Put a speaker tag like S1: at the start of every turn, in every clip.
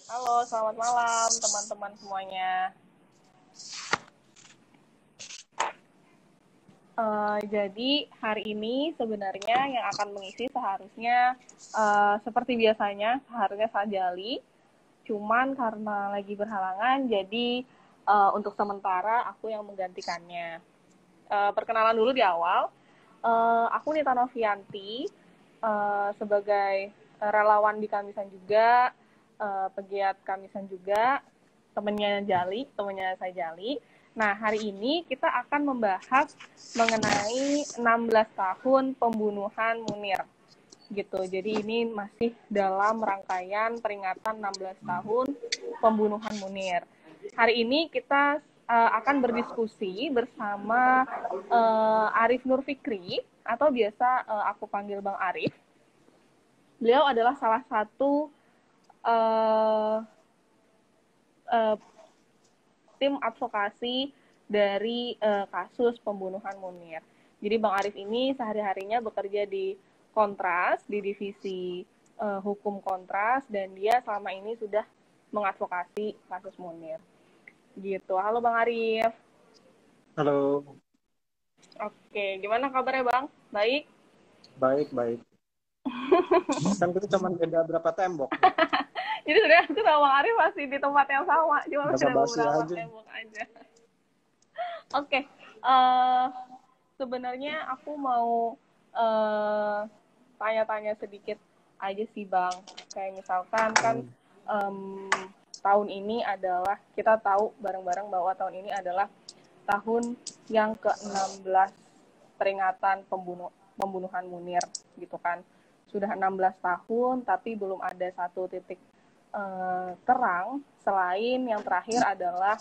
S1: Halo, selamat malam teman-teman semuanya. Jadi hari ini sebenarnya yang akan mengisi seharusnya seperti biasanya seharusnya Sajali, cuman karena lagi berhalangan jadi untuk sementara aku yang menggantikannya. Perkenalan dulu di awal, aku Nita Novianti, sebagai relawan di Kamisan juga, pegiat Kamisan juga, temennya saya Jali. Nah, hari ini kita akan membahas mengenai 16 tahun pembunuhan Munir. Gitu. Jadi ini masih dalam rangkaian peringatan 16 tahun pembunuhan Munir. Hari ini kita akan berdiskusi bersama Arif Nur Fikri, atau biasa aku panggil Bang Arif. Beliau adalah salah satu tim advokasi dari kasus pembunuhan Munir. Jadi Bang Arif ini sehari-harinya bekerja di Kontras, di divisi hukum Kontras, dan dia selama ini sudah mengadvokasi kasus Munir. Gitu. Halo Bang Arif.
S2: Halo,
S1: Oke, gimana kabarnya Bang? Baik?
S2: baik. Kan kita cuma beda berapa tembok.
S1: Jadi sebenarnya aku sama Bang Arif masih di tempat yang sama, cuma beda
S2: Basa-basi
S1: beberapa
S2: aja.
S1: tembok aja. Oke, sebenarnya aku mau tanya-tanya sedikit aja sih Bang. Kayak misalkan kan tahun ini adalah, kita tahu bareng-bareng bahwa tahun ini adalah tahun yang ke-16 peringatan pembunuhan Munir gitu kan. Sudah 16 tahun tapi belum ada satu titik terang, selain yang terakhir adalah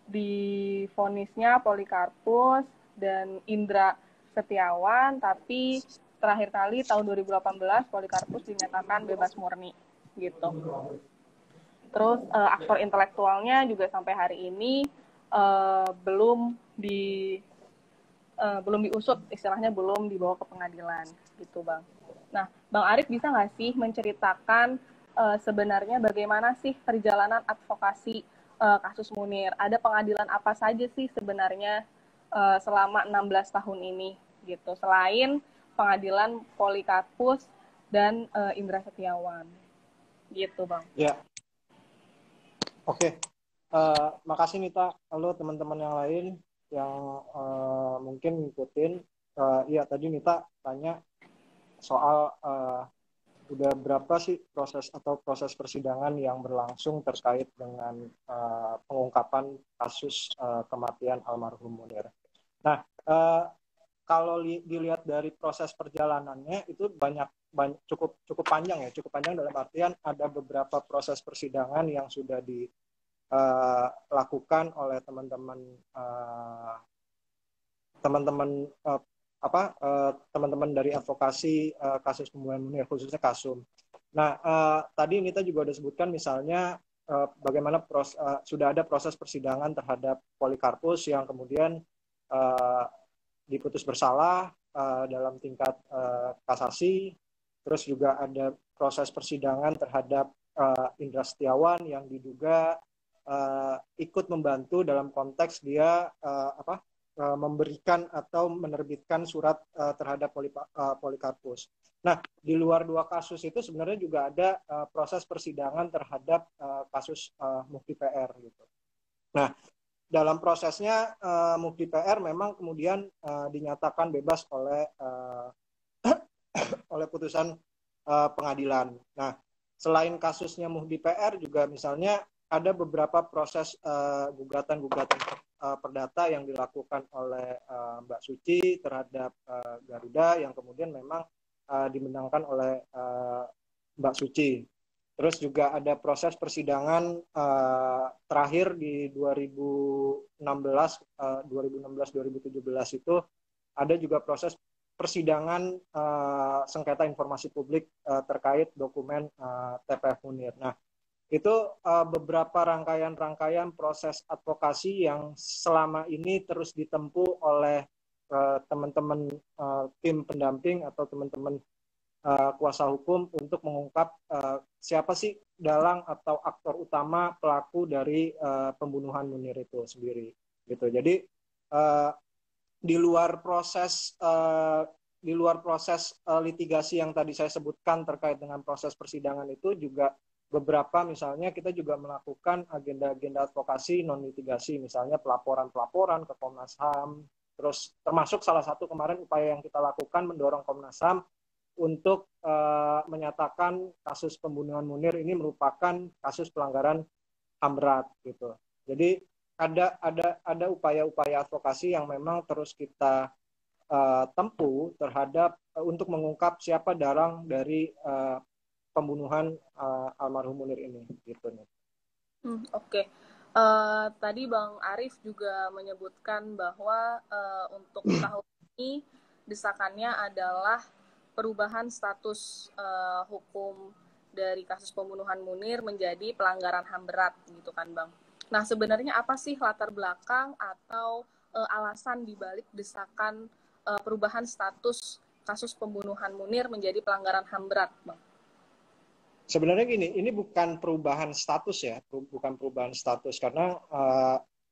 S1: divonisnya Polikarpus dan Indra Setiawan, tapi terakhir kali tahun 2018 Polikarpus dinyatakan bebas murni gitu. Terus aktor intelektualnya juga sampai hari ini belum diusut, istilahnya belum dibawa ke pengadilan gitu Bang. Nah, Bang Arif bisa nggak sih menceritakan sebenarnya bagaimana sih perjalanan advokasi kasus Munir? Ada pengadilan apa saja sih sebenarnya selama 16 tahun ini gitu, selain pengadilan Polikarpus dan Indra Setiawan gitu Bang.
S2: Ya, oke. Makasih Nita. Halo teman-teman yang lain yang mungkin ngikutin. Iya, tadi Nita tanya soal udah berapa sih proses persidangan yang berlangsung terkait dengan pengungkapan kasus kematian almarhum Munir. Nah, kalau dilihat dari proses perjalanannya itu cukup panjang ya, cukup panjang dalam artian ada beberapa proses persidangan yang sudah dilakukan oleh teman-teman dari advokasi kasus pembunuhan Munir, khususnya Kasum. Nah, tadi Nita juga sudah sebutkan misalnya bagaimana sudah ada proses persidangan terhadap Polikarpus yang kemudian diputus bersalah dalam tingkat kasasi. Terus juga ada proses persidangan terhadap Indra Setiawan yang diduga ikut membantu dalam konteks dia memberikan atau menerbitkan surat terhadap Polikarpus. Nah, di luar dua kasus itu sebenarnya juga ada proses persidangan terhadap kasus Mufti PR gitu. Nah, dalam prosesnya Mufti PR memang kemudian dinyatakan bebas oleh putusan pengadilan. Nah, selain kasusnya Mufti PR juga misalnya ada beberapa proses gugatan-gugatan perdata yang dilakukan oleh Mbak Suci terhadap Garuda yang kemudian memang dimenangkan oleh Mbak Suci. Terus juga ada proses persidangan terakhir di 2016-2017 itu ada juga proses persidangan sengketa informasi publik terkait dokumen TPF Munir. Nah, itu beberapa rangkaian proses advokasi yang selama ini terus ditempuh oleh teman-teman tim pendamping atau teman-teman kuasa hukum untuk mengungkap siapa sih dalang atau aktor utama pelaku dari pembunuhan Munir itu sendiri gitu. Jadi uh, di luar proses litigasi yang tadi saya sebutkan terkait dengan proses persidangan itu juga beberapa, misalnya kita juga melakukan agenda-agenda advokasi non litigasi, misalnya pelaporan-pelaporan ke Komnas HAM. Terus termasuk salah satu kemarin upaya yang kita lakukan mendorong Komnas HAM untuk menyatakan kasus pembunuhan Munir ini merupakan kasus pelanggaran HAM berat gitu. Jadi ada upaya-upaya advokasi yang memang terus kita tempuh terhadap untuk mengungkap siapa dalang dari pembunuhan almarhum Munir ini gitu nih.
S1: Oke. Tadi Bang Arif juga menyebutkan bahwa untuk tahun ini desakannya adalah perubahan status hukum dari kasus pembunuhan Munir menjadi pelanggaran HAM berat gitu kan Bang. Nah sebenarnya apa sih latar belakang atau alasan dibalik desakan perubahan status kasus pembunuhan Munir menjadi pelanggaran HAM berat Bang?
S2: Sebenarnya gini, ini bukan perubahan status ya, bukan perubahan status, karena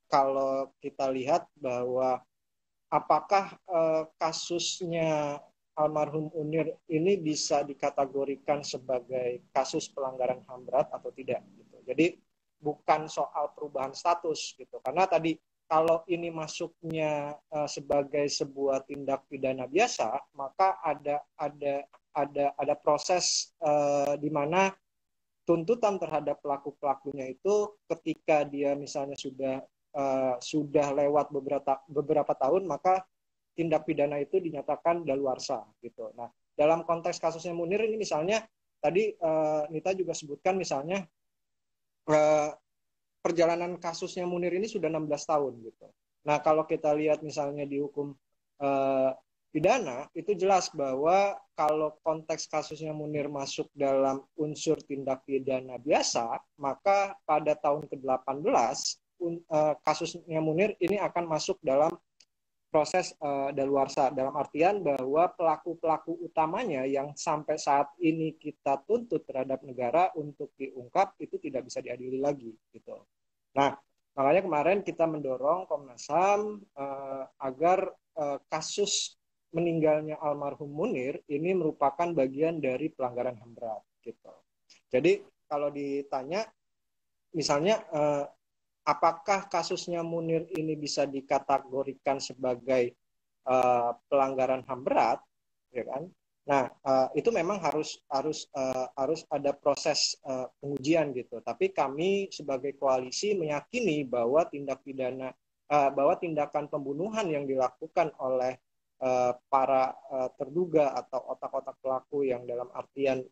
S2: kalau kita lihat bahwa apakah kasusnya almarhum Munir ini bisa dikategorikan sebagai kasus pelanggaran HAM berat atau tidak gitu. Jadi bukan soal perubahan status gitu, karena tadi kalau ini masuknya sebagai sebuah tindak pidana biasa, maka ada proses di mana tuntutan terhadap pelaku-pelakunya itu ketika dia misalnya sudah lewat beberapa tahun, maka tindak pidana itu dinyatakan daluarsa gitu. Nah, dalam konteks kasusnya Munir ini misalnya tadi Nita juga sebutkan misalnya perjalanan kasusnya Munir ini sudah 16 tahun gitu. Nah, kalau kita lihat misalnya di hukum pidana, itu jelas bahwa kalau konteks kasusnya Munir masuk dalam unsur tindak pidana biasa, maka pada tahun ke-18 kasusnya Munir ini akan masuk dalam proses daluarsa, dalam artian bahwa pelaku-pelaku utamanya yang sampai saat ini kita tuntut terhadap negara untuk diungkap itu tidak bisa diadili lagi gitu. Nah, makanya kemarin kita mendorong Komnas HAM agar kasus meninggalnya almarhum Munir ini merupakan bagian dari pelanggaran HAM berat gitu. Jadi kalau ditanya misalnya apakah kasusnya Munir ini bisa dikategorikan sebagai pelanggaran HAM berat, ya kan? Nah, itu memang harus ada proses pengujian gitu. Tapi kami sebagai koalisi meyakini bahwa bahwa tindakan pembunuhan yang dilakukan oleh para terduga atau otak-otak pelaku yang dalam artian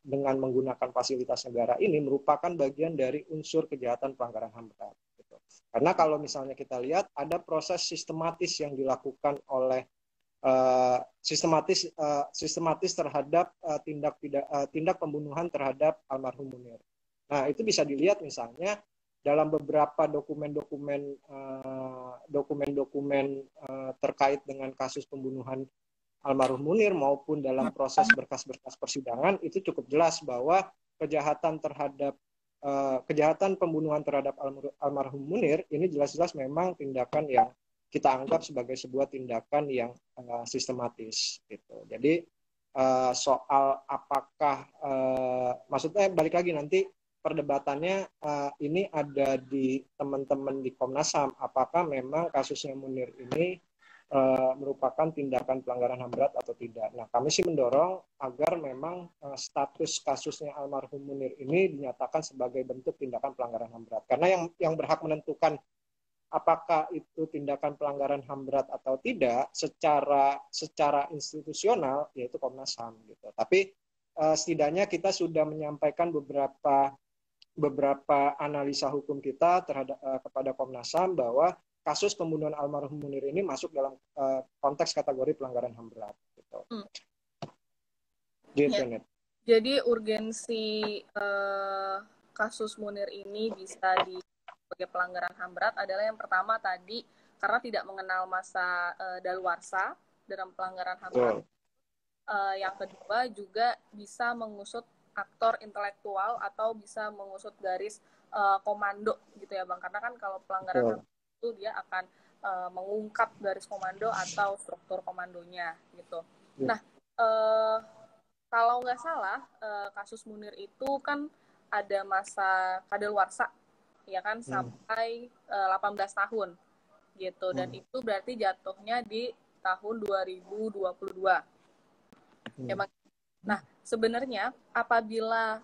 S2: dengan menggunakan fasilitas negara ini merupakan bagian dari unsur kejahatan pelanggaran HAM berat. Gitu. Karena kalau misalnya kita lihat ada proses sistematis yang dilakukan oleh sistematis terhadap tindak pembunuhan terhadap almarhum Munir. Nah, itu bisa dilihat misalnya dalam beberapa dokumen-dokumen terkait dengan kasus pembunuhan almarhum Munir maupun dalam proses berkas-berkas persidangan itu cukup jelas bahwa kejahatan pembunuhan terhadap almarhum Munir ini jelas-jelas memang tindakan yang kita anggap sebagai sebuah tindakan yang sistematis gitu. Jadi soal apakah maksudnya balik lagi nanti perdebatannya ini ada di teman-teman di Komnas HAM, apakah memang kasusnya Munir ini merupakan tindakan pelanggaran HAM berat atau tidak. Nah, kami sih mendorong agar memang status kasusnya almarhum Munir ini dinyatakan sebagai bentuk tindakan pelanggaran HAM berat. Karena yang berhak menentukan apakah itu tindakan pelanggaran HAM berat atau tidak secara institusional yaitu Komnas HAM gitu. Tapi setidaknya kita sudah menyampaikan beberapa analisa hukum kita kepada Komnas HAM bahwa kasus pembunuhan almarhum Munir ini masuk dalam konteks kategori pelanggaran HAM berat. Gitu. Gitu,
S1: ya. Jadi urgensi kasus Munir ini bisa sebagai pelanggaran HAM berat adalah yang pertama tadi karena tidak mengenal masa daluarsa dalam pelanggaran HAM berat. Yang kedua juga bisa mengusut aktor intelektual atau bisa mengusut garis komando gitu ya Bang. Karena kan kalau pelanggaran HAM itu dia akan mengungkap garis komando atau struktur komandonya gitu. Nah, kalau nggak salah kasus Munir itu kan ada masa kadaluarsa ya kan sampai 18 tahun gitu, dan itu berarti jatuhnya di tahun 2022. Emang. Nah, sebenarnya apabila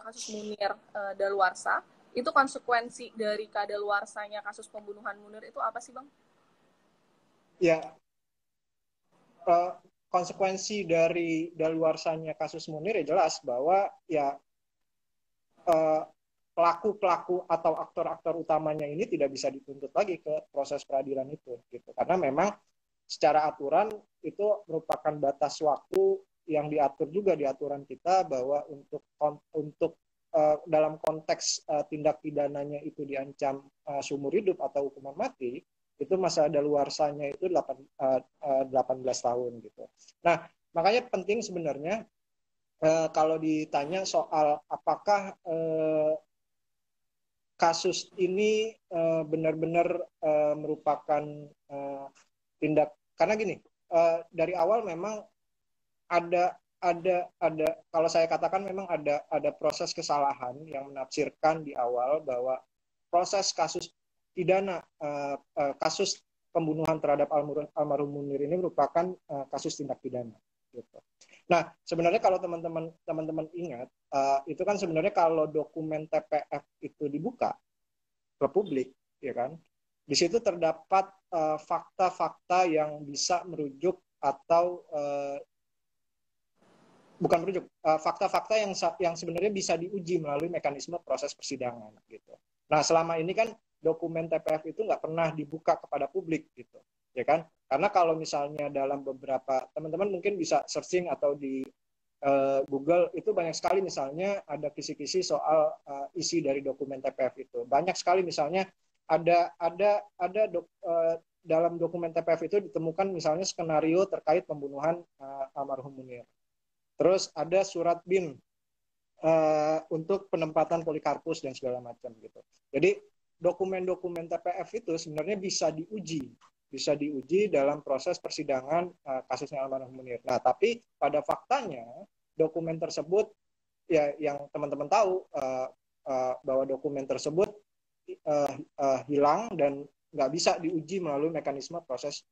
S1: kasus Munir daluarsa, itu konsekuensi dari kadaluarsanya kasus pembunuhan Munir itu apa sih, Bang?
S2: Ya, konsekuensi dari daluarsanya kasus Munir ya jelas bahwa ya pelaku-pelaku atau aktor-aktor utamanya ini tidak bisa dituntut lagi ke proses peradilan itu gitu. Karena memang secara aturan itu merupakan batas waktu yang diatur juga di aturan kita bahwa untuk dalam konteks tindak pidananya itu diancam seumur hidup atau hukuman mati, itu masa daluarsanya itu 18 tahun gitu. Nah, makanya penting sebenarnya kalau ditanya soal apakah kasus ini benar-benar merupakan tindak, karena gini, dari awal memang ada kalau saya katakan memang ada proses kesalahan yang menafsirkan di awal bahwa proses kasus pidana kasus pembunuhan terhadap almarhum Munir ini merupakan kasus tindak pidana gitu. Nah, sebenarnya kalau teman-teman ingat, itu kan sebenarnya kalau dokumen TPF itu dibuka ke publik, ya kan, di situ terdapat fakta-fakta yang bisa merujuk atau bukan merujuk, fakta-fakta yang sebenarnya bisa diuji melalui mekanisme proses persidangan gitu. Nah, selama ini kan dokumen TPF itu nggak pernah dibuka kepada publik gitu, ya kan? Karena kalau misalnya dalam beberapa, teman-teman mungkin bisa searching atau di Google itu banyak sekali misalnya ada kisi-kisi soal isi dari dokumen TPF itu. Banyak sekali misalnya dalam dokumen TPF itu ditemukan misalnya skenario terkait pembunuhan almarhum Munir. Terus ada surat BIN untuk penempatan Polikarpus dan segala macam gitu. Jadi dokumen-dokumen TPF itu sebenarnya bisa diuji dalam proses persidangan kasusnya almarhum Munir. Nah, tapi pada faktanya dokumen tersebut ya yang teman-teman tahu bahwa dokumen tersebut hilang dan nggak bisa diuji melalui mekanisme proses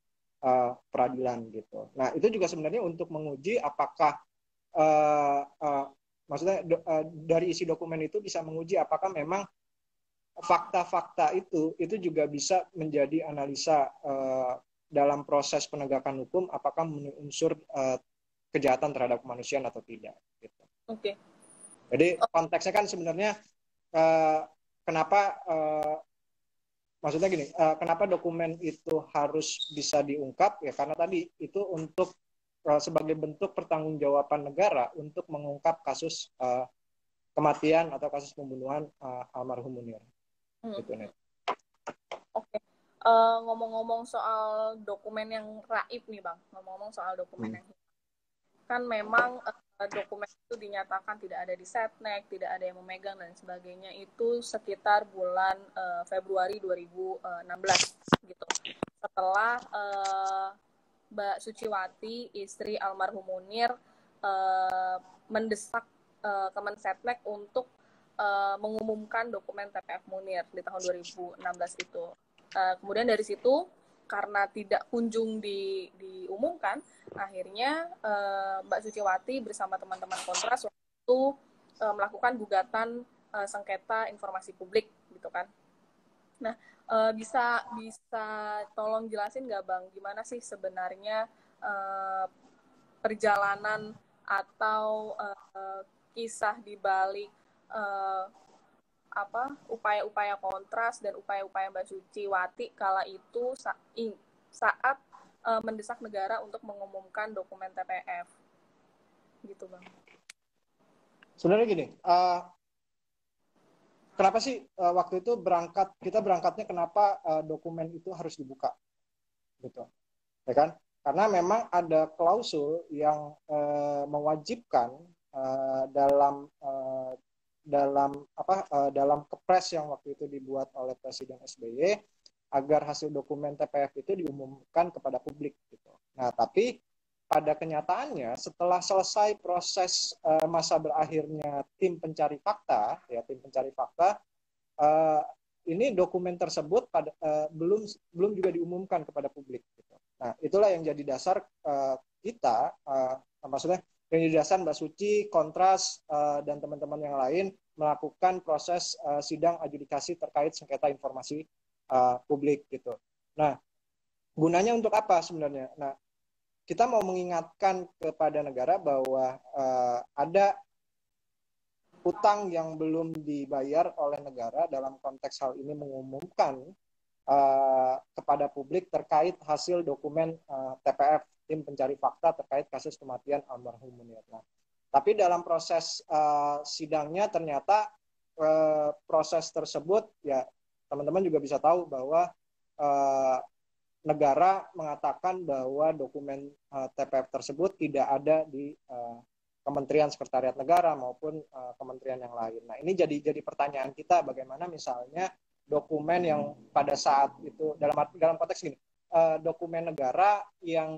S2: peradilan gitu. Nah, itu juga sebenarnya untuk menguji apakah maksudnya dari isi dokumen itu bisa menguji apakah memang fakta-fakta itu juga bisa menjadi analisa dalam proses penegakan hukum apakah memenuhi unsur kejahatan terhadap kemanusiaan atau tidak gitu.
S1: Oke.
S2: Jadi konteksnya kan sebenarnya kenapa maksudnya gini, kenapa dokumen itu harus bisa diungkap ya karena tadi itu untuk sebagai bentuk pertanggungjawaban negara untuk mengungkap kasus kematian atau kasus pembunuhan almarhum Munir. Gitu,
S1: Oke. Ngomong-ngomong soal dokumen yang raib nih Bang, ngomong-ngomong soal dokumen yang kan memang dokumen itu dinyatakan tidak ada di Setnek, tidak ada yang memegang dan sebagainya itu sekitar bulan Februari 2016 gitu. Setelah Mbak Suciwati, istri almarhum Munir, mendesak Kemensetnek untuk mengumumkan dokumen TPF Munir di tahun 2016 itu. Kemudian dari situ karena tidak kunjung diumumkan, akhirnya Mbak Suciwati bersama teman-teman Kontras waktu itu melakukan gugatan sengketa informasi publik gitu kan. Nah, bisa tolong jelasin nggak Bang, gimana sih sebenarnya perjalanan atau kisah di balik upaya-upaya Kontras dan upaya-upaya Mbak Suciwati kala itu saat mendesak negara untuk mengumumkan dokumen TPF gitu Bang.
S2: Sebenarnya gini, kenapa sih waktu itu kita berangkatnya kenapa dokumen itu harus dibuka gitu, ya kan? Karena memang ada klausul yang mewajibkan dalam kepres yang waktu itu dibuat oleh Presiden SBY agar hasil dokumen TPF itu diumumkan kepada publik gitu. Nah, tapi pada kenyataannya setelah selesai proses masa berakhirnya tim pencari fakta, ini dokumen tersebut belum juga diumumkan kepada publik gitu. Nah, itulah yang jadi dasar kita, maksudnya yang jadi dasar Mbak Suci, Kontras, dan teman-teman yang lain melakukan proses sidang adjudikasi terkait sengketa informasi publik gitu. Nah, gunanya untuk apa sebenarnya? Nah, kita mau mengingatkan kepada negara bahwa ada utang yang belum dibayar oleh negara, dalam konteks hal ini mengumumkan kepada publik terkait hasil dokumen TPF, tim pencari fakta terkait kasus kematian almarhum Munir. Nah, tapi dalam proses sidangnya ternyata proses tersebut, ya teman-teman juga bisa tahu bahwa negara mengatakan bahwa dokumen TPF tersebut tidak ada di Kementerian Sekretariat Negara maupun kementerian yang lain. Nah, ini jadi pertanyaan kita, bagaimana misalnya dokumen yang pada saat itu dalam konteks gini, dokumen negara yang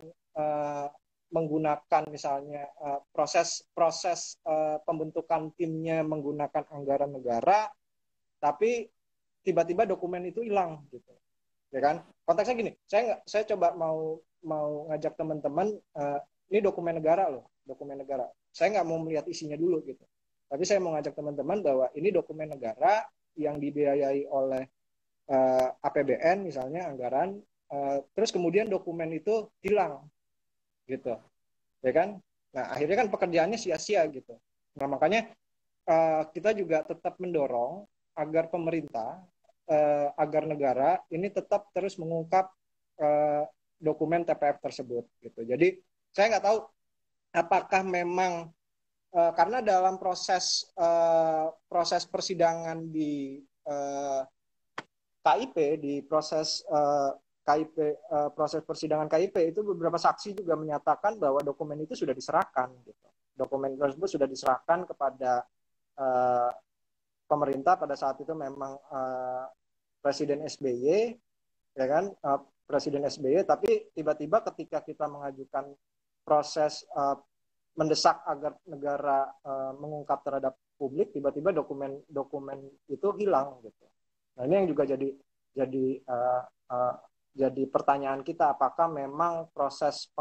S2: menggunakan misalnya proses pembentukan timnya menggunakan anggaran negara, tapi tiba-tiba dokumen itu hilang gitu, ya kan? Konteksnya gini, saya coba mau ngajak teman-teman, ini dokumen negara loh, dokumen negara. Saya nggak mau melihat isinya dulu gitu, tapi saya mau ngajak teman-teman bahwa ini dokumen negara yang dibiayai oleh APBN misalnya, anggaran, terus kemudian dokumen itu hilang gitu, ya kan? Nah, akhirnya kan pekerjaannya sia-sia gitu. Nah, makanya kita juga tetap mendorong agar pemerintah, agar negara ini tetap terus mengungkap dokumen TPF tersebut gitu. Jadi saya nggak tahu apakah memang karena dalam proses persidangan di KIP, di proses KIP, proses persidangan KIP itu beberapa saksi juga menyatakan bahwa dokumen itu sudah diserahkan gitu. Dokumen tersebut sudah diserahkan kepada pemerintah pada saat itu, memang Presiden SBY, ya kan, Presiden SBY, tapi tiba-tiba ketika kita mengajukan proses mendesak agar negara mengungkap terhadap publik, tiba-tiba dokumen itu hilang gitu. Nah, ini yang juga jadi pertanyaan kita, apakah memang proses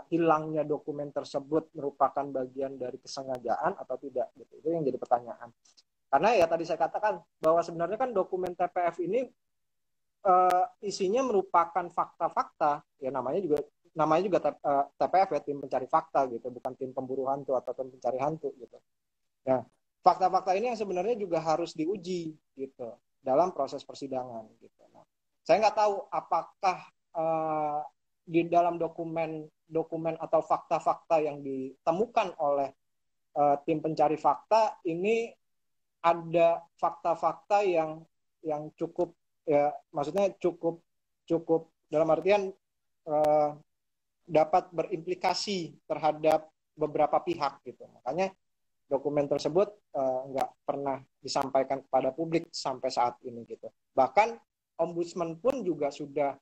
S2: hilangnya dokumen tersebut merupakan bagian dari kesengajaan atau tidak gitu. Itu yang jadi pertanyaan. Karena ya tadi saya katakan bahwa sebenarnya kan dokumen TPF ini isinya merupakan fakta-fakta, ya namanya juga TPF ya, tim pencari fakta gitu, bukan tim pemburu hantu atau tim pencari hantu gitu. Nah, fakta-fakta ini yang sebenarnya juga harus diuji gitu dalam proses persidangan gitu. Nah, saya nggak tahu apakah di dalam dokumen atau fakta-fakta yang ditemukan oleh tim pencari fakta ini ada fakta-fakta yang cukup, ya maksudnya cukup dalam artian dapat berimplikasi terhadap beberapa pihak gitu. Makanya dokumen tersebut nggak pernah disampaikan kepada publik sampai saat ini gitu. Bahkan Ombudsman pun juga sudah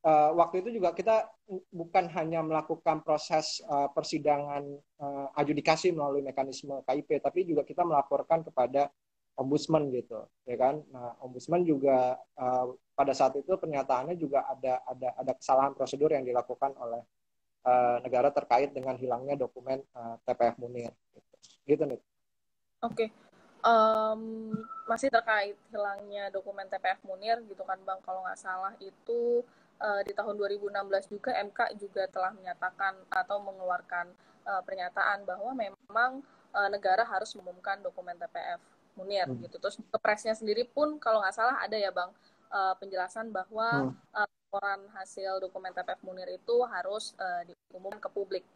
S2: waktu itu juga kita bukan hanya melakukan proses persidangan adjudikasi melalui mekanisme KIP, tapi juga kita melaporkan kepada Ombudsman gitu, ya kan? Nah, Ombudsman juga pada saat itu pernyataannya juga ada kesalahan prosedur yang dilakukan oleh negara terkait dengan hilangnya dokumen TPF Munir. Gitu nih.
S1: Oke. Masih terkait hilangnya dokumen TPF Munir gitu kan Bang, kalau nggak salah itu di tahun 2016 juga MK juga telah menyatakan atau mengeluarkan pernyataan bahwa memang negara harus mengumumkan dokumen TPF Munir gitu. Terus kepresnya sendiri pun kalau nggak salah ada ya Bang penjelasan bahwa laporan hasil dokumen TPF Munir itu harus diumumkan ke publik.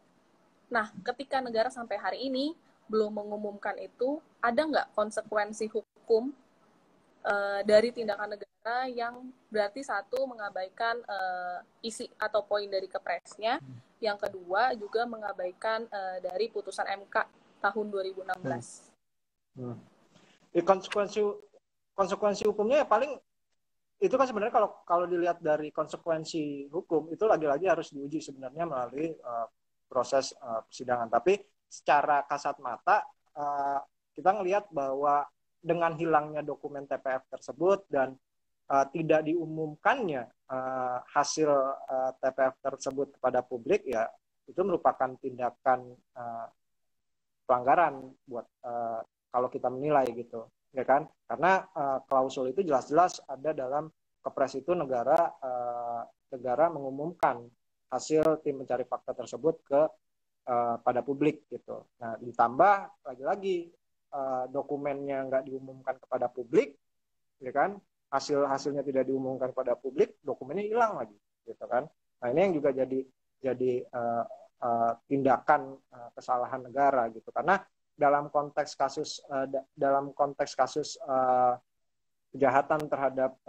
S1: Nah, ketika negara sampai hari ini belum mengumumkan itu, ada nggak konsekuensi hukum dari tindakan negara negara yang berarti satu mengabaikan isi atau poin dari kepresnya, yang kedua juga mengabaikan dari putusan MK tahun 2016.
S2: Konsekuensi hukumnya ya paling itu kan sebenarnya kalau dilihat dari konsekuensi hukum itu lagi-lagi harus diuji sebenarnya melalui proses persidangan. Tapi secara kasat mata kita ngelihat bahwa dengan hilangnya dokumen TPF tersebut dan tidak diumumkannya hasil TPF tersebut kepada publik, ya itu merupakan tindakan pelanggaran buat kalau kita menilai gitu, ya kan? Karena klausul itu jelas-jelas ada dalam kepres itu negara mengumumkan hasil tim mencari fakta tersebut pada publik gitu. Nah, ditambah lagi-lagi dokumennya nggak diumumkan kepada publik, ya kan? Hasilnya tidak diumumkan kepada publik, dokumennya hilang lagi, gitu kan? Nah, ini yang juga jadi tindakan kesalahan negara gitu. Karena dalam konteks kasus kejahatan terhadap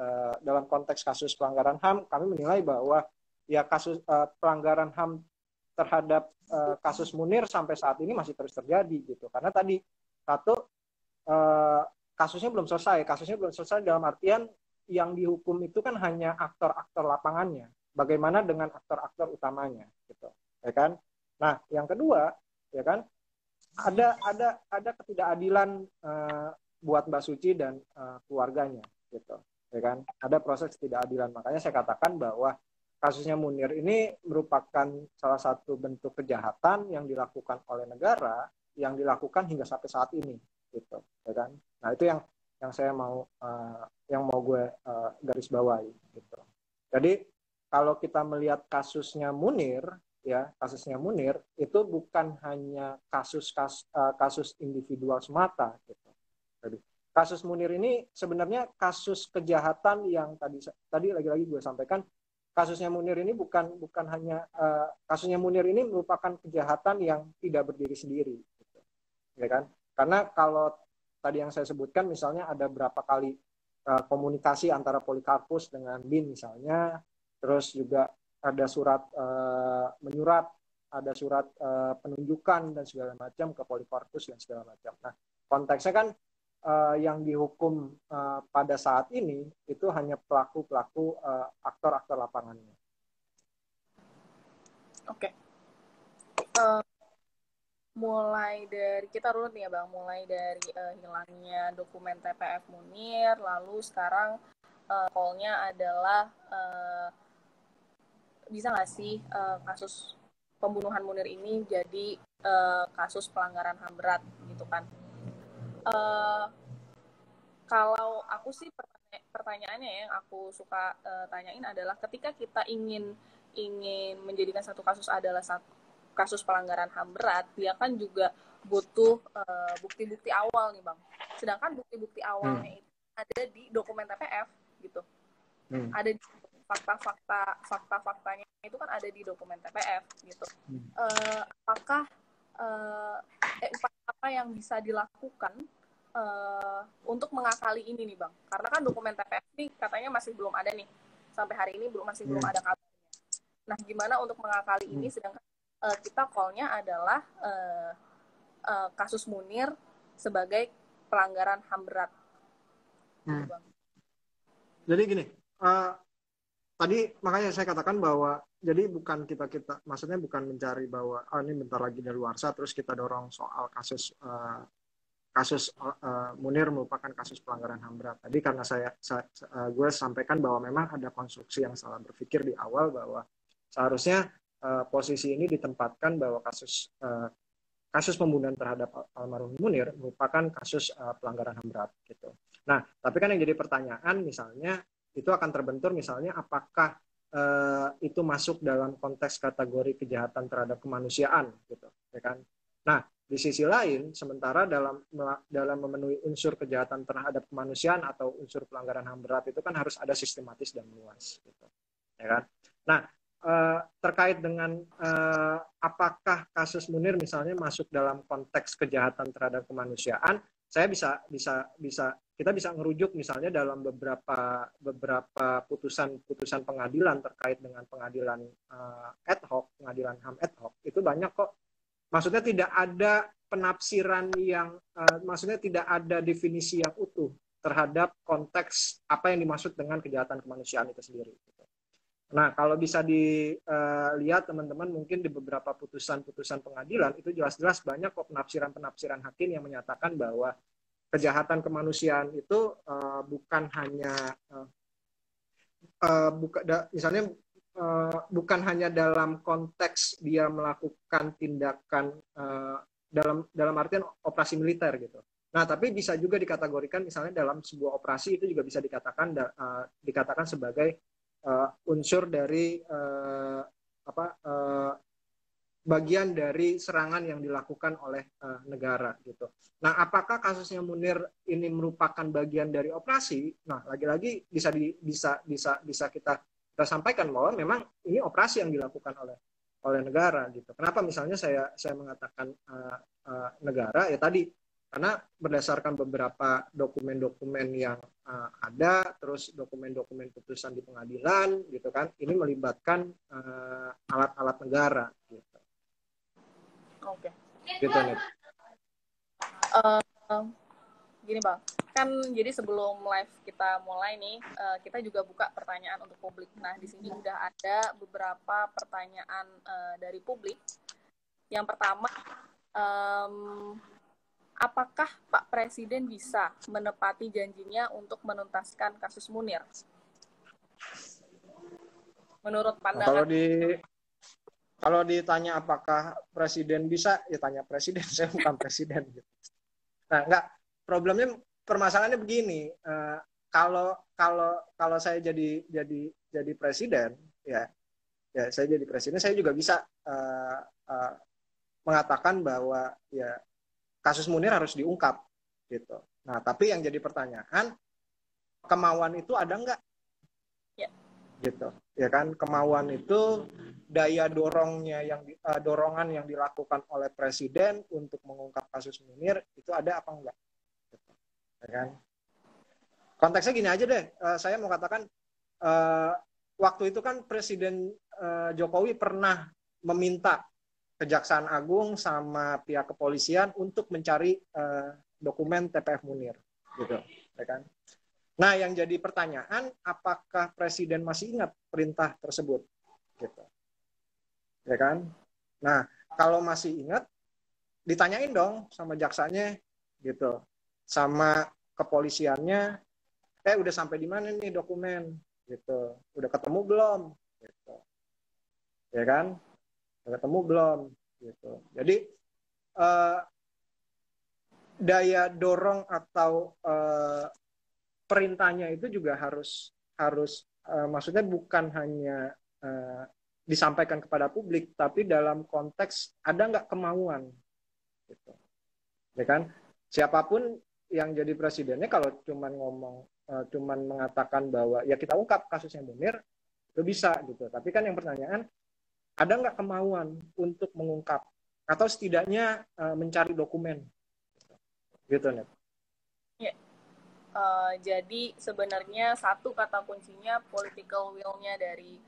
S2: dalam konteks kasus pelanggaran HAM, kami menilai bahwa ya kasus pelanggaran HAM terhadap kasus Munir sampai saat ini masih terus terjadi gitu. Karena tadi satu kasusnya belum selesai dalam artian yang dihukum itu kan hanya aktor-aktor lapangannya. Bagaimana dengan aktor-aktor utamanya gitu, ya kan? Nah, yang kedua, ya kan, ada ketidakadilan buat Mbak Suci dan keluarganya gitu, ya kan? Ada proses ketidakadilan. Makanya saya katakan bahwa kasusnya Munir ini merupakan salah satu bentuk kejahatan yang dilakukan oleh negara, yang dilakukan hingga sampai saat ini gitu, ya kan? Nah, itu yang saya mau gue garis bawahi gitu. Jadi kalau kita melihat kasusnya Munir itu bukan hanya kasus individual semata gitu. Jadi kasus Munir ini sebenarnya kasus kejahatan yang tadi lagi-lagi gue sampaikan, kasusnya Munir ini bukan hanya kasusnya Munir ini merupakan kejahatan yang tidak berdiri sendiri gitu, ya kan? Karena kalau tadi yang saya sebutkan misalnya ada berapa kali komunikasi antara Polikarpus dengan BIN misalnya, terus juga ada surat menyurat, ada surat penunjukan dan segala macam ke Polikarpus dan segala macam. Nah, konteksnya kan yang dihukum pada saat ini itu hanya pelaku-pelaku aktor-aktor lapangannya.
S1: Oke. Mulai dari kita runut nih ya Bang, mulai dari hilangnya dokumen TPF Munir, lalu sekarang call-nya adalah bisa nggak sih kasus pembunuhan Munir ini jadi kasus pelanggaran HAM berat gitu kan? Kalau aku sih pertanyaannya yang aku suka tanyain adalah ketika kita ingin menjadikan satu kasus adalah kasus pelanggaran HAM berat, dia kan juga butuh bukti-bukti awal nih Bang. Sedangkan bukti-bukti awalnya itu ada di dokumen TPF gitu. Ada di fakta-faktanya itu kan ada di dokumen TPF gitu. Apakah upaya apa yang bisa dilakukan untuk mengakali ini nih Bang? Karena kan dokumen TPF ini katanya masih belum ada nih. Sampai hari ini belum ada kabarnya. Nah, gimana untuk mengakali ini sedangkan kita call-nya adalah kasus Munir sebagai pelanggaran HAM berat. Gitu, Bang.
S2: Jadi gini, tadi makanya saya katakan bahwa jadi bukan kita maksudnya bukan mencari bahwa ini bentar lagi daluarsa terus kita dorong soal kasus Munir merupakan kasus pelanggaran HAM berat. Tadi karena gue sampaikan bahwa memang ada konstruksi yang salah berpikir di awal bahwa seharusnya posisi ini ditempatkan bahwa kasus pembunuhan terhadap almarhum Munir merupakan kasus pelanggaran HAM berat gitu. Nah, tapi kan yang jadi pertanyaan misalnya itu akan terbentur misalnya apakah itu masuk dalam konteks kategori kejahatan terhadap kemanusiaan gitu, ya kan? Nah, di sisi lain, sementara dalam memenuhi unsur kejahatan terhadap kemanusiaan atau unsur pelanggaran HAM berat itu kan harus ada sistematis dan luas, gitu, ya kan? Nah, terkait dengan apakah kasus Munir misalnya masuk dalam konteks kejahatan terhadap kemanusiaan, saya bisa kita bisa ngerujuk misalnya dalam beberapa putusan pengadilan terkait dengan pengadilan ad hoc, pengadilan HAM ad hoc, itu banyak kok. Maksudnya tidak ada penafsiran yang, maksudnya tidak ada definisi yang utuh terhadap konteks apa yang dimaksud dengan kejahatan kemanusiaan itu sendiri. Nah, kalau bisa dilihat teman-teman mungkin di beberapa putusan-putusan pengadilan itu jelas-jelas banyak kok penafsiran-penafsiran hakim yang menyatakan bahwa kejahatan kemanusiaan itu bukan hanya misalnya bukan hanya dalam konteks dia melakukan tindakan dalam artian operasi militer gitu. Nah, tapi bisa juga dikategorikan misalnya dalam sebuah operasi itu juga bisa dikatakan sebagai unsur dari bagian dari serangan yang dilakukan oleh negara gitu. Nah, apakah kasusnya Munir ini merupakan bagian dari operasi? Nah, lagi-lagi bisa kita sampaikan bahwa memang ini operasi yang dilakukan oleh negara gitu. Kenapa misalnya saya mengatakan negara ya tadi karena berdasarkan beberapa dokumen-dokumen yang ada, terus dokumen-dokumen putusan di pengadilan gitu kan, ini melibatkan alat-alat negara gitu.
S1: Oke.
S2: Gitu nih.
S1: Gini Bang, kan jadi sebelum live kita mulai nih, kita juga buka pertanyaan untuk publik. Nah, di sini udah ada beberapa pertanyaan dari publik. Yang pertama, apakah Pak Presiden bisa menepati janjinya untuk menuntaskan kasus Munir? Menurut pandangan...
S2: Kalau ditanya apakah Presiden bisa, ya tanya Presiden, saya bukan Presiden. Nah, enggak. Problemnya, permasalahannya begini. Kalau saya jadi Presiden, ya saya jadi Presiden, saya juga bisa mengatakan bahwa ya kasus Munir harus diungkap, gitu. Nah, tapi yang jadi pertanyaan, kemauan itu ada enggak?
S1: Ya.
S2: Gitu, ya kan? Kemauan itu daya dorongan yang dilakukan oleh Presiden untuk mengungkap kasus Munir itu ada apa enggak? Ya kan? Konteksnya gini aja deh, saya mau katakan waktu itu kan Presiden Jokowi pernah meminta Kejaksaan Agung sama pihak kepolisian untuk mencari dokumen TPF Munir, gitu, ya kan? Nah, yang jadi pertanyaan, apakah Presiden masih ingat perintah tersebut, gitu? Ya kan? Nah, kalau masih ingat, ditanyain dong sama jaksanya, gitu, sama kepolisiannya, udah sampai di mana nih dokumen, gitu, udah ketemu belum, gitu, ya kan? Udah ketemu belum, gitu. Jadi daya dorong atau perintahnya itu juga harus maksudnya bukan hanya disampaikan kepada publik, tapi dalam konteks ada nggak kemauan, gitu, ya kan? Siapapun yang jadi presidennya kalau cuman mengatakan bahwa ya kita ungkap kasusnya Munir itu bisa, gitu. Tapi kan yang pertanyaan ada nggak kemauan untuk mengungkap atau setidaknya mencari dokumen, gitu nih.
S1: Ya. Jadi sebenarnya satu kata kuncinya political will-nya dari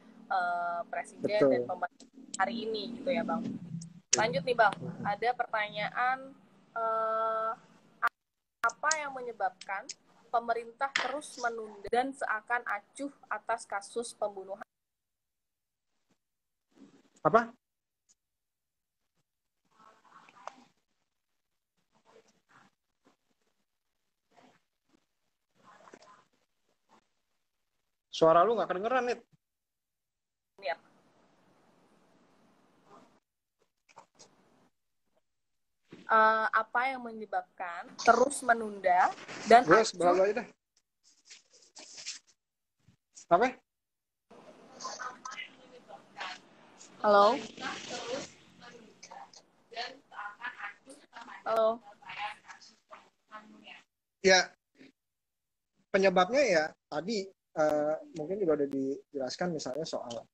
S1: Presiden. Betul. Dan pemerintah hari ini gitu ya Bang. Lanjut nih Bang, ada pertanyaan apa yang menyebabkan pemerintah terus menunda dan seakan acuh atas kasus pembunuhan?
S2: Apa? Suara lu nggak kedengeran, Nit.
S1: Ya. Apa yang menyebabkan terus menunda dan
S2: acuh aja dah. Apa?
S1: Halo? Halo?
S2: Ya, penyebabnya ya tadi mungkin juga udah dijelaskan, misalnya soal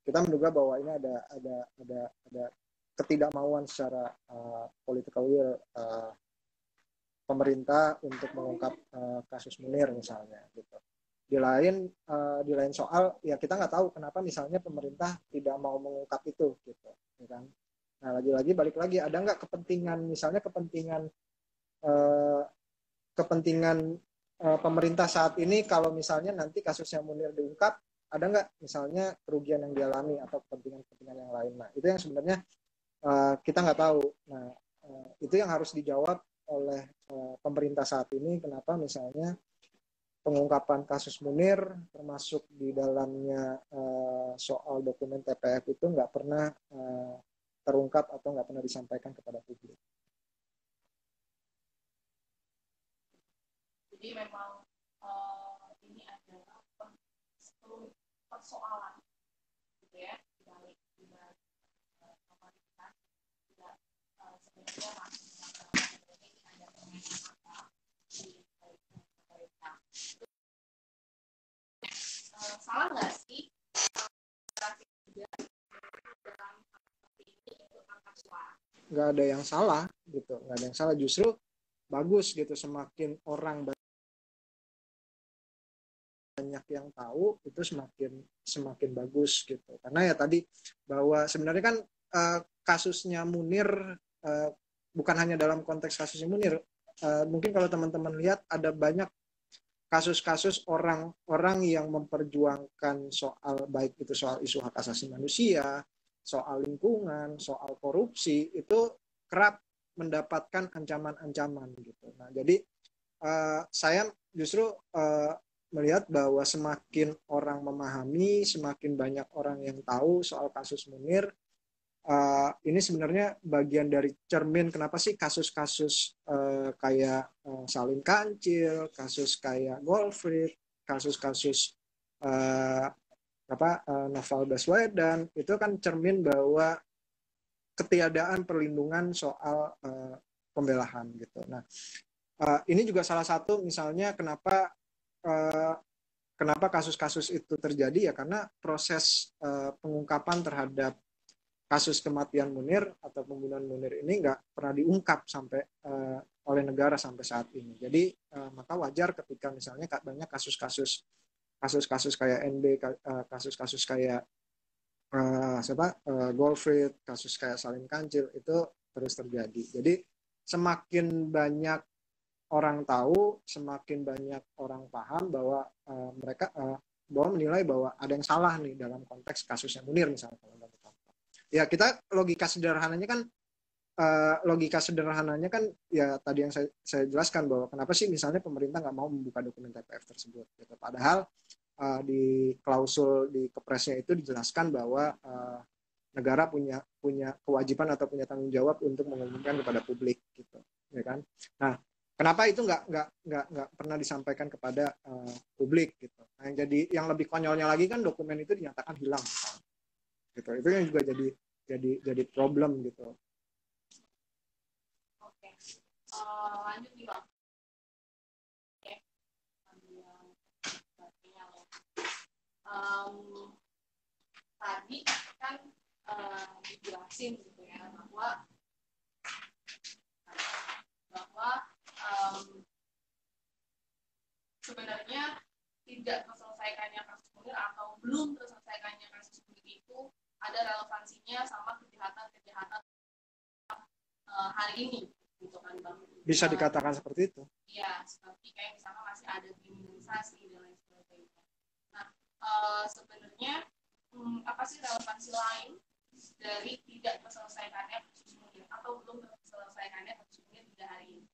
S2: kita menduga bahwa ini ada ketidakmauan secara political will pemerintah untuk mengungkap kasus Munir misalnya gitu. Di lain soal ya kita nggak tahu kenapa misalnya pemerintah tidak mau mengungkap itu gitu, ya kan? Nah lagi-lagi balik lagi ada nggak kepentingan misalnya eh, kepentingan pemerintah saat ini kalau misalnya nanti kasusnya Munir diungkap ada nggak misalnya kerugian yang dialami atau kepentingan-kepentingan yang lain. Nah itu yang sebenarnya kita nggak tahu. Nah itu yang harus dijawab oleh pemerintah saat ini kenapa misalnya pengungkapan kasus Munir termasuk di dalamnya soal dokumen TPF itu nggak pernah terungkap atau nggak pernah disampaikan kepada publik.
S1: Jadi memang ini adalah persoalan gitu ya di balik pemerintah tidak sebenarnya masih ini ada apa di balik pemerintah. Salah nggak sih dalam seperti ini untuk angkat suara?
S2: Nggak ada yang salah gitu, nggak ada yang salah, justru bagus gitu, semakin orang banyak yang tahu itu semakin bagus gitu, karena ya tadi bahwa sebenarnya kan kasusnya Munir bukan hanya dalam konteks kasusnya Munir, mungkin kalau teman-teman lihat ada banyak kasus-kasus orang-orang yang memperjuangkan soal baik itu soal isu hak asasi manusia, soal lingkungan, soal korupsi itu kerap mendapatkan ancaman-ancaman gitu. Nah, jadi saya justru melihat bahwa semakin orang memahami, semakin banyak orang yang tahu soal kasus Munir, ini sebenarnya bagian dari cermin kenapa sih kasus-kasus kayak Salim Kancil, kasus kayak Goldfried, kasus-kasus Novel Baswedan itu kan cermin bahwa ketiadaan perlindungan soal pembelahan gitu. Nah, ini juga salah satu misalnya kenapa kasus-kasus itu terjadi ya karena proses pengungkapan terhadap kasus kematian Munir atau pembunuhan Munir ini nggak pernah diungkap sampai oleh negara sampai saat ini. Jadi maka wajar ketika misalnya banyak kasus-kasus kayak NB, kasus-kasus kayak Goldfried, kasus kayak Salim Kancil itu terus terjadi. Jadi semakin banyak orang tahu, semakin banyak orang paham bahwa mereka bahwa menilai bahwa ada yang salah nih dalam konteks kasusnya Munir misalnya. Ya kita logika sederhananya kan ya tadi yang saya jelaskan bahwa kenapa sih misalnya pemerintah nggak mau membuka dokumen TPF tersebut gitu. Padahal di klausul di kepresnya itu dijelaskan bahwa negara punya kewajiban atau punya tanggung jawab untuk mengumumkan kepada publik gitu, ya kan. Nah, kenapa itu nggak pernah disampaikan kepada publik gitu. Nah, yang lebih konyolnya lagi kan dokumen itu dinyatakan hilang misalnya. Gitu. Itu yang juga jadi problem gitu.
S1: Oke. Lanjut nih Bang. Oke. Tadi kan dijelasin gitu ya bahwa sebenarnya tidak terselesaikannya kasus Munir atau belum terselesaikannya kasus Munir itu ada relevansinya sama kejahatan hari ini gitu kan Bang.
S2: Bisa dikatakan seperti itu.
S1: Iya, seperti kayak misalnya masih ada kriminalisasi dan lain sebagainya. Nah, sebenarnya apa sih relevansi lain dari tidak terselesaikannya kasus Munir atau belum terselesaikannya kasus Munir hingga hari ini?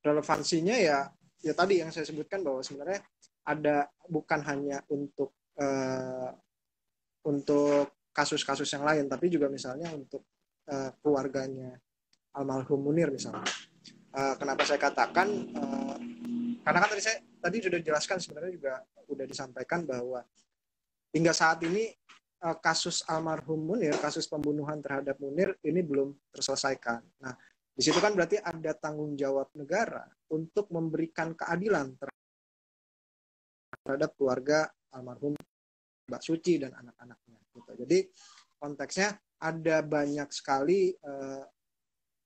S2: Relevansinya ya tadi yang saya sebutkan bahwa sebenarnya ada bukan hanya untuk kasus-kasus yang lain, tapi juga misalnya untuk keluarganya almarhum Munir misalnya. Kenapa saya katakan? Karena kan tadi sudah dijelaskan sebenarnya juga sudah disampaikan bahwa hingga saat ini kasus almarhum Munir, kasus pembunuhan terhadap Munir ini belum terselesaikan. Nah, di situ kan berarti ada tanggung jawab negara untuk memberikan keadilan terhadap keluarga almarhum Mbak Suci dan anak-anaknya. Gitu. Jadi konteksnya ada banyak sekali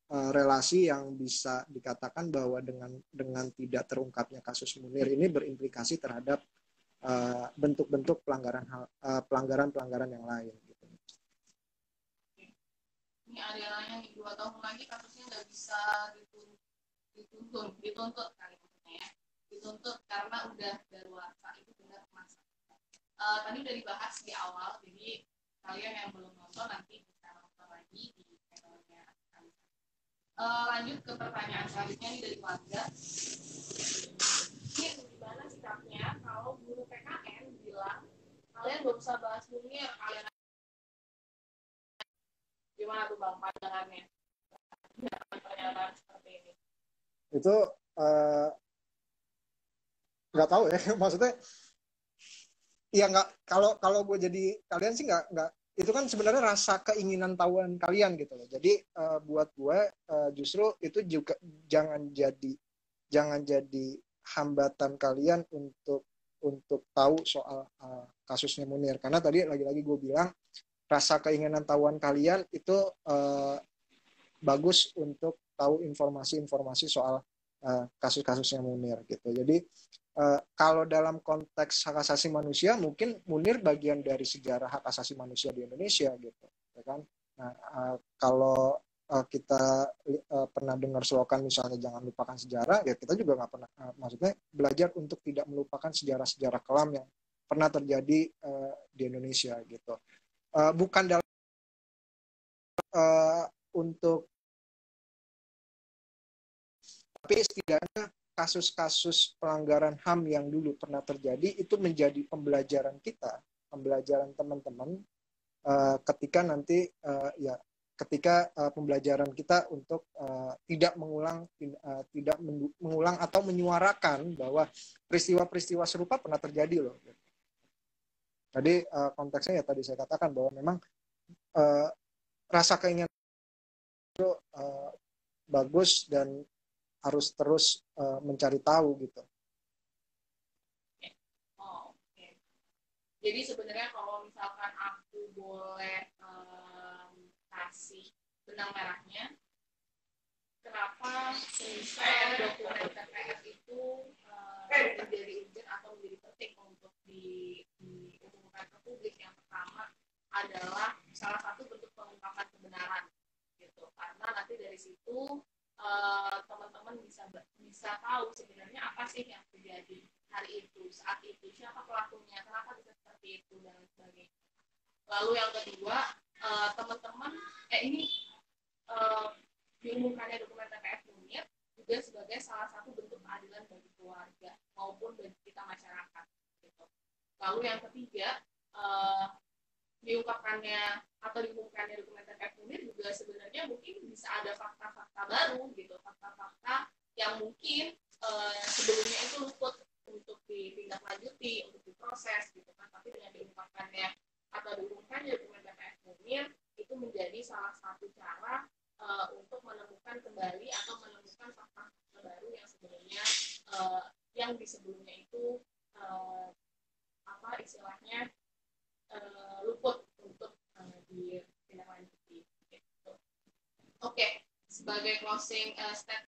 S2: relasi yang bisa dikatakan bahwa dengan tidak terungkapnya kasus Munir ini berimplikasi terhadap bentuk-bentuk pelanggaran yang lain. Gitu.
S1: Ini ada yang 2 tahun lagi kasusnya nggak bisa dituntut kali ya, dituntut karena udah darurat. Itu benar Mas. Tadi udah dibahas di awal, jadi kalian yang belum nonton nanti bisa nonton lagi di channelnya. Lanjut ke pertanyaan selanjutnya nih dari warga. Ini gimana sikapnya kalau guru PKN bilang kalian gak usah bahas Munir, kalian gimana tuh Bang pandangannya? Pernyataan seperti ini.
S2: Itu nggak tahu ya, maksudnya ya nggak, kalau gue jadi kalian sih nggak itu kan sebenarnya rasa keinginan tahuan kalian gitu loh. Jadi buat gue justru itu juga jangan jadi hambatan kalian untuk tahu soal kasusnya Munir, karena tadi lagi-lagi gue bilang rasa keinginan tahuan kalian itu bagus untuk tahu informasi-informasi soal kasus-kasusnya Munir gitu. Jadi kalau dalam konteks hak asasi manusia, mungkin Munir bagian dari sejarah hak asasi manusia di Indonesia gitu, ya kan? Nah, kalau kita pernah dengar slogan misalnya jangan lupakan sejarah, ya kita juga nggak pernah, maksudnya belajar untuk tidak melupakan sejarah-sejarah kelam yang pernah terjadi di Indonesia gitu. Bukan dalam untuk, tapi setidaknya kasus-kasus pelanggaran HAM yang dulu pernah terjadi itu menjadi pembelajaran kita, pembelajaran teman-teman ketika nanti pembelajaran kita untuk tidak mengulang atau menyuarakan bahwa peristiwa-peristiwa serupa pernah terjadi loh. Tadi konteksnya ya tadi saya katakan bahwa memang rasa keinginan itu bagus dan harus terus mencari tahu gitu.
S1: Oke. Jadi sebenarnya kalau misalkan aku boleh kasih benang merahnya, kenapa misal dokumen TPS itu menjadi urgent atau menjadi penting untuk diumumkan ke publik? Yang pertama adalah salah satu bentuk pengungkapan kebenaran gitu, karena nanti dari situ teman-teman bisa tahu sebenarnya apa sih yang terjadi hari itu, saat itu, siapa pelakunya, kenapa bisa seperti itu, dan sebagainya. Lalu yang kedua, teman-teman ini diumumkannya dokumen TPS Munir juga sebagai salah satu bentuk keadilan bagi keluarga maupun bagi kita masyarakat gitu. Lalu yang ketiga, diungkapkannya atau diumumkannya dokumen TPS Munir juga sebenarnya mungkin bisa ada fakta-fakta baru gitu, fakta-fakta yang mungkin sebelumnya itu luput untuk ditindaklanjuti, untuk diproses gitu kan. Tapi dengan diungkapkannya atau diumumkannya dokumen TPS Munir itu menjadi salah satu cara untuk menemukan kembali atau menemukan fakta-fakta baru yang sebenarnya yang di sebelumnya itu istilahnya luput untuk ditindaklanjuti. Gitu. Oke, sebagai closing statement